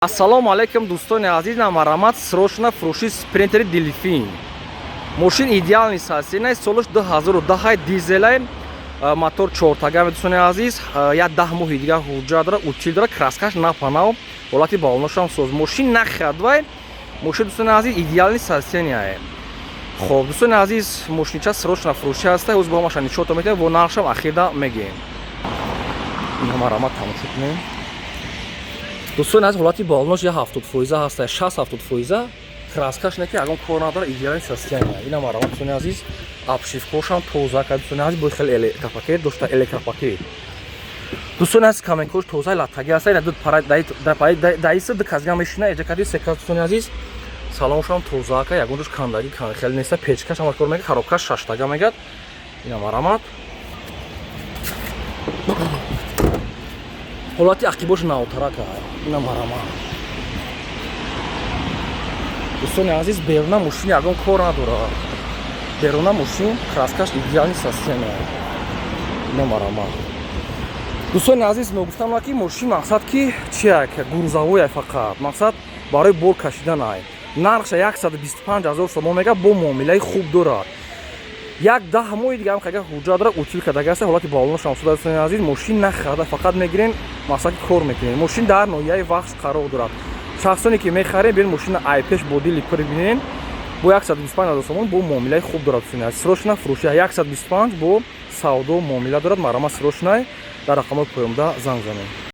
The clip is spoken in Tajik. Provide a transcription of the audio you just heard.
Ассалому алейкум, дӯстони азиз. Намарамад срочно фурӯши спринтери Delfin. Мошин идеални састина, солаш 2010 дизелайн, мотор 4-тага. Дӯстони азиз, я 10 моҳи дига ҳуҷҷат дора, утил дора, краскаш напанав, ҳолати балонашам соз. Мошин нахадвай, мошин дӯстони азиз идеални састения. Хоб, дӯстони азиз, мошинча срочно фурӯши ҳаста. Ӯз бо машани чото метавем, во нархшам ахида мегем. Намарамад тамошо кунем. Дӯстони азиз, ҳолати балонош я 70% ҳаста, 60-70%. Краскаш не ки ягон кор надора, идеални састения. Ина марамад дӯстони азиз, обшивкошам тоза кард. Дӯстони азиз, бо хеле электропакет дошта, электропакет. Дӯстони азиз, каменкош тоза латтаги ҳаста. Ина даиса дказга мешина, эҷа карди секас. Дӯстони азиз, салоншам тоза кард, ягон ҷош кандаги хеле неста, печкаш ҳамаш кор мекард, коробкаш 6-тага мегад. Ина марамад. ҳолати ақибош навтарака. Ина марамад. Дӯстони азиз, беруна мошин ягон кор надорад. Беруна мошин краскаш идеални састения. Ина марамад. Дӯстони азиз, мегуфтам ки мошин мақсад ки чия, гурзавоя фақат. Мақсад барои бор кашидан ай. Нархша 125 000 сомон мега, бо муомилаи хуб дорад. Як 10 моҳи дига ҳам кага ҳуҷҷат дора, утил кардага аст. Ҳолати балонашам суда. Дӯстони азиз, мошин нахарда, фақат мегирен, мақсад ки кор мекунед. Мошин дар ноҳияи вақт қарор дорад. Шахсоне ки мехарен, берин мошина айпеш бо дили прибинен, бо 125 000 сомон бо муомилаи хуб дорад. Дӯстони азиз, срочно фурӯши 125 бо савдо муомила дорад. Марамад срочно дар рақамои поёмда занг занед.